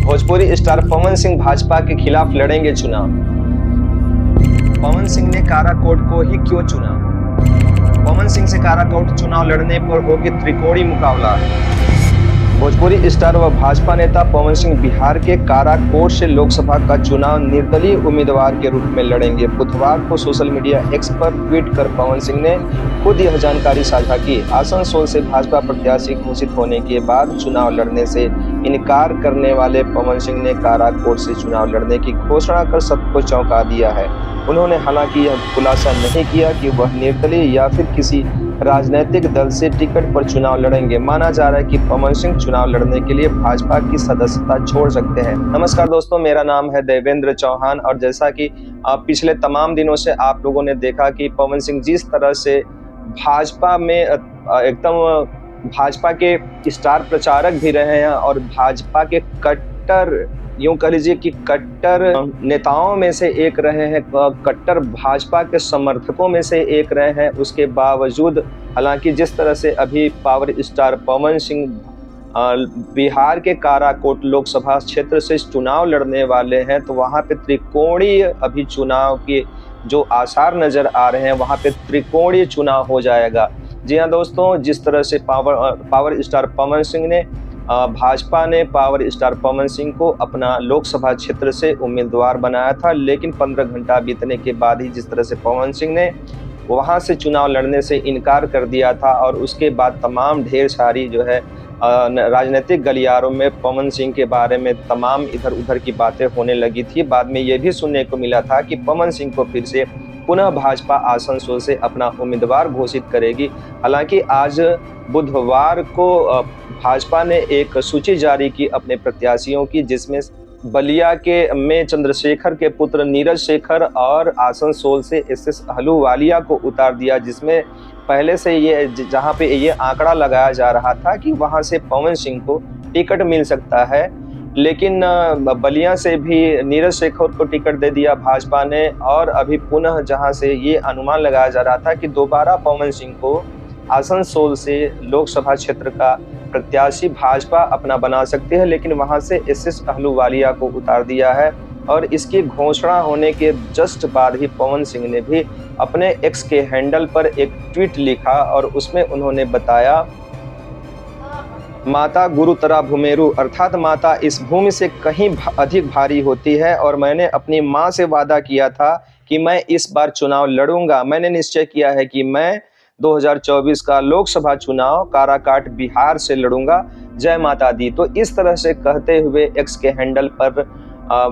Bhojpuri star Pawan Singh Bhajpa के खिलाफ लड़ेंगे चुनाव। पवन सिंह ने काराकोट को ही क्यों चुना? पवन सिंह से काराकोट चुनाव लड़ने पर होगी त्रिकोणीय मुकाबला। भोजपुरी स्टार व भाजपा नेता पवन सिंह बिहार के काराकोट से लोकसभा का चुनाव निर्दलीय उम्मीदवार के रूप में लड़ेंगे। बुधवार को सोशल मीडिया एक्स पर ट्वीट कर पवन सिंह ने खुद यह जानकारी साझा की। आसनसोल से भाजपा प्रत्याशी घोषित होने के बाद चुनाव लड़ने से इनकार करने वाले पवन सिंह ने काराकोट से चुनाव लड़ने की घोषणा कर सबको चौंका दिया है। उन्होंने हालांकि यह खुलासा नहीं किया कि वह निर्दलीय या फिर किसी राजनीतिक दल से टिकट पर चुनाव लड़ेंगे। माना जा रहा है कि पवन सिंह चुनाव लड़ने के लिए भाजपा की सदस्यता छोड़ सकते हैं। नमस्कार दोस्तों, मेरा नाम है देवेंद्र चौहान और जैसा कि पिछले तमाम दिनों से आप लोगों ने देखा कि पवन सिंह जिस तरह से भाजपा में एकदम भाजपा के स्टार प्रचारक भी रहे हैं और भाजपा के कट्टर, यूं कह लीजिए कि कट्टर नेताओं में से एक रहे हैं, कट्टर भाजपा के समर्थकों में से एक रहे हैं। उसके बावजूद हालांकि जिस तरह से अभी पावर स्टार पवन सिंह बिहार के काराकोट लोकसभा क्षेत्र से चुनाव लड़ने वाले हैं, तो वहां पे त्रिकोणीय अभी चुनाव के जो आसार नजर आ रहे हैं, वहां पे त्रिकोणीय चुनाव हो जाएगा। जी हाँ दोस्तों, जिस तरह से पावर स्टार पवन सिंह ने भाजपा ने पावर स्टार पवन सिंह को अपना लोकसभा क्षेत्र से उम्मीदवार बनाया था, लेकिन 15 घंटा बीतने के बाद ही जिस तरह से पवन सिंह ने वहां से चुनाव लड़ने से इनकार कर दिया था और उसके बाद तमाम ढेर सारी जो है राजनीतिक गलियारों में पवन सिंह के बारे में तमाम इधर उधर की बातें होने लगी थी। बाद में ये भी सुनने को मिला था कि पवन सिंह को फिर से पुनः भाजपा आसनसोल से अपना उम्मीदवार घोषित करेगी। हालांकि आज बुधवार को भाजपा ने एक सूची जारी की अपने प्रत्याशियों की, जिसमें बलिया के में चंद्रशेखर के पुत्र नीरज शेखर और आसनसोल से एसएस अहलूवालिया को उतार दिया, जिसमें पहले से ये जहां पे ये आंकड़ा लगाया जा रहा था कि वहां से पवन सिंह को टिकट मिल सकता है, लेकिन बलिया से भी नीरज शेखर को टिकट दे दिया भाजपा ने। और अभी पुनः जहां से ये अनुमान लगाया जा रहा था कि दोबारा पवन सिंह को आसनसोल से लोकसभा क्षेत्र का प्रत्याशी भाजपा अपना बना सकती है, लेकिन वहां से एसएस अहलूवालिया को उतार दिया है। और इसकी घोषणा होने के जस्ट बाद ही पवन सिंह ने भी अपने एक्स के हैंडल पर एक ट्वीट लिखा और उसमें उन्होंने बताया, माता गुरुतरा भूमेरु, अर्थात माता इस भूमि से कहीं अधिक भारी होती है और मैंने अपनी माँ से वादा किया था कि मैं इस बार चुनाव लड़ूंगा। मैंने निश्चय किया है कि मैं 2024 का लोकसभा चुनाव काराकाट बिहार से लड़ूंगा। जय माता दी। तो इस तरह से कहते हुए एक्स के हैंडल पर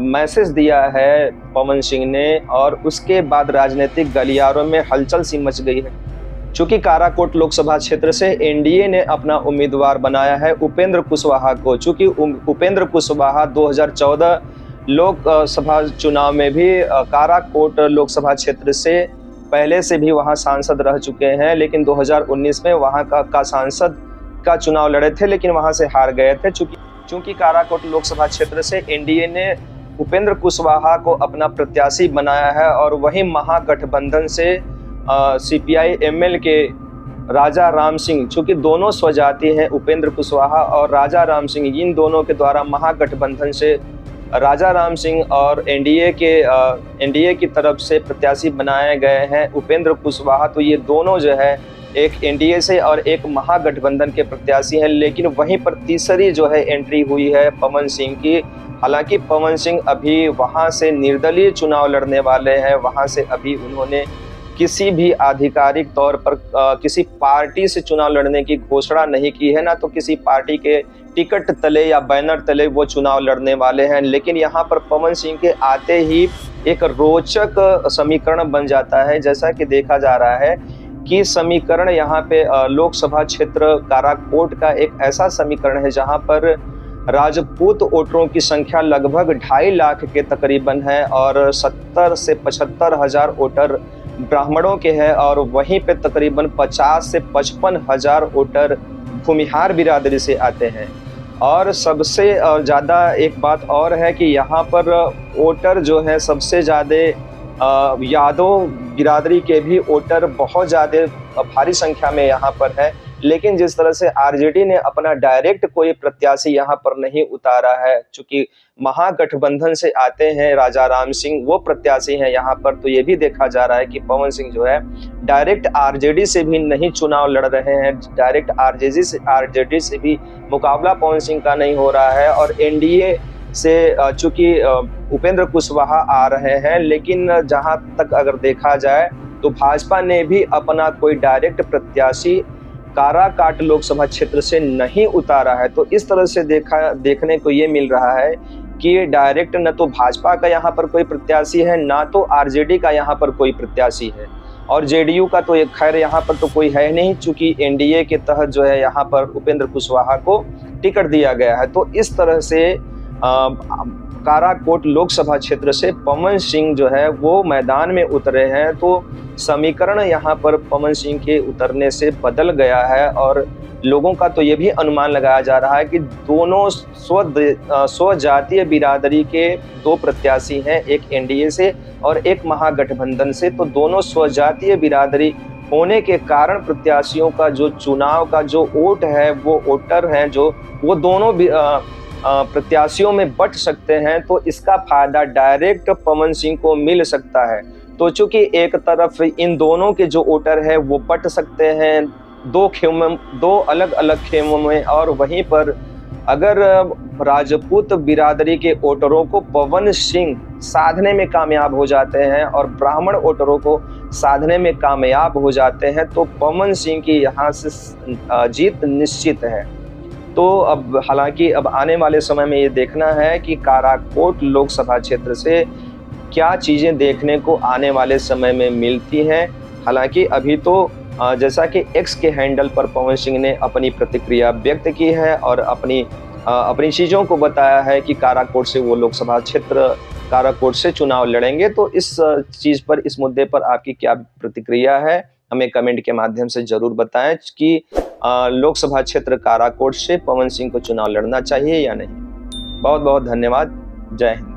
मैसेज दिया है पवन सिंह ने और उसके बाद राजनीतिक गलियारों में हलचल सी मच गई है। चूंकि काराकोट लोकसभा क्षेत्र से एनडीए ने अपना उम्मीदवार बनाया है उपेंद्र कुशवाहा को। चूंकि उपेंद्र कुशवाहा 2014 लोकसभा चुनाव में भी काराकोट लोकसभा क्षेत्र से पहले से भी वहां सांसद रह चुके हैं, लेकिन 2019 में वहां का सांसद का चुनाव लड़े थे, लेकिन वहां से हार गए थे। चूंकि काराकोट लोकसभा क्षेत्र से एनडीए ने उपेंद्र कुशवाहा को अपना प्रत्याशी बनाया है और वही महागठबंधन से सीपीआई एमएल के राजा राम सिंह, चूंकि दोनों स्वजाति हैं, उपेंद्र कुशवाहा और राजा राम सिंह, इन दोनों के द्वारा महागठबंधन से राजा राम सिंह और एनडीए की तरफ से प्रत्याशी बनाए गए हैं उपेंद्र कुशवाहा। तो ये दोनों जो है एक एनडीए से और एक महागठबंधन के प्रत्याशी हैं, लेकिन वहीं पर तीसरी जो है एंट्री हुई है पवन सिंह की। हालांकि पवन सिंह अभी वहां से निर्दलीय चुनाव लड़ने वाले हैं, वहां से अभी उन्होंने किसी भी आधिकारिक तौर पर किसी पार्टी से चुनाव लड़ने की घोषणा नहीं की है, ना तो किसी पार्टी के टिकट तले या बैनर तले वो चुनाव लड़ने वाले हैं। लेकिन यहाँ पर पवन सिंह के आते ही एक रोचक समीकरण बन जाता है, जैसा कि देखा जा रहा है कि समीकरण यहाँ पे लोकसभा क्षेत्र काराकोट का एक ऐसा समीकरण है जहाँ पर राजपूत वोटरों की संख्या लगभग 2.5 लाख के तकरीबन है और 70 से 75 हजार वोटर ब्राह्मणों के हैं और वहीं पे तकरीबन 50 से 55 हजार वोटर भूमिहार बिरादरी से आते हैं। और सबसे ज़्यादा एक बात और है कि यहाँ पर वोटर जो है सबसे ज़्यादा यादव बिरादरी के भी वोटर बहुत ज़्यादा भारी संख्या में यहाँ पर है, लेकिन जिस तरह से आरजेडी ने अपना डायरेक्ट कोई प्रत्याशी यहाँ पर नहीं उतारा है, चूंकि महागठबंधन से आते हैं राजा राम सिंह, वो प्रत्याशी हैं यहाँ पर, तो ये भी देखा जा रहा है कि पवन सिंह जो है डायरेक्ट आरजेडी से भी नहीं चुनाव लड़ रहे हैं, डायरेक्ट आरजेडी से भी मुकाबला पवन सिंह का नहीं हो रहा है। और एनडीए से चूंकि उपेंद्र कुशवाहा आ रहे हैं, लेकिन जहां तक अगर देखा जाए तो भाजपा ने भी अपना कोई डायरेक्ट प्रत्याशी काराकाट लोकसभा क्षेत्र से नहीं उतारा है। तो इस तरह से देखने को ये मिल रहा है कि डायरेक्ट न तो भाजपा का यहाँ पर कोई प्रत्याशी है, ना तो आरजेडी का यहाँ पर कोई प्रत्याशी है, और जेडीयू का तो खैर यहाँ पर तो कोई है नहीं, चूंकि एनडीए के तहत जो है यहाँ पर उपेंद्र कुशवाहा को टिकट दिया गया है। तो इस तरह से काराकोट लोकसभा क्षेत्र से पवन सिंह जो है वो मैदान में उतरे हैं। तो समीकरण यहाँ पर पवन सिंह के उतरने से बदल गया है, और लोगों का तो ये भी अनुमान लगाया जा रहा है कि दोनों स्वजातीय बिरादरी के दो प्रत्याशी हैं, एक एनडीए से और एक महागठबंधन से। तो दोनों स्वजातीय बिरादरी होने के कारण प्रत्याशियों का जो चुनाव का जो वोट है, वो वोटर हैं जो वो दोनों प्रत्याशियों में बंट सकते हैं। तो इसका फायदा डायरेक्ट पवन सिंह को मिल सकता है। तो चूंकि एक तरफ इन दोनों के जो वोटर है वो बंट सकते हैं दो अलग अलग खेमों में, और वहीं पर अगर राजपूत बिरादरी के वोटरों को पवन सिंह साधने में कामयाब हो जाते हैं और ब्राह्मण वोटरों को साधने में कामयाब हो जाते हैं, तो पवन सिंह की यहाँ से जीत निश्चित है। तो अब हालांकि अब आने वाले समय में ये देखना है कि काराकोट लोकसभा क्षेत्र से क्या चीज़ें देखने को आने वाले समय में मिलती हैं। हालांकि अभी तो जैसा कि एक्स के हैंडल पर पवन सिंह ने अपनी प्रतिक्रिया व्यक्त की है और अपनी चीज़ों को बताया है कि काराकोट से वो लोकसभा क्षेत्र काराकोट से चुनाव लड़ेंगे। तो इस चीज़ पर, इस मुद्दे पर आपकी क्या प्रतिक्रिया है, हमें कमेंट के माध्यम से ज़रूर बताएं कि लोकसभा क्षेत्र काराकोट से पवन सिंह को चुनाव लड़ना चाहिए या नहीं। बहुत बहुत धन्यवाद। जय हिंद।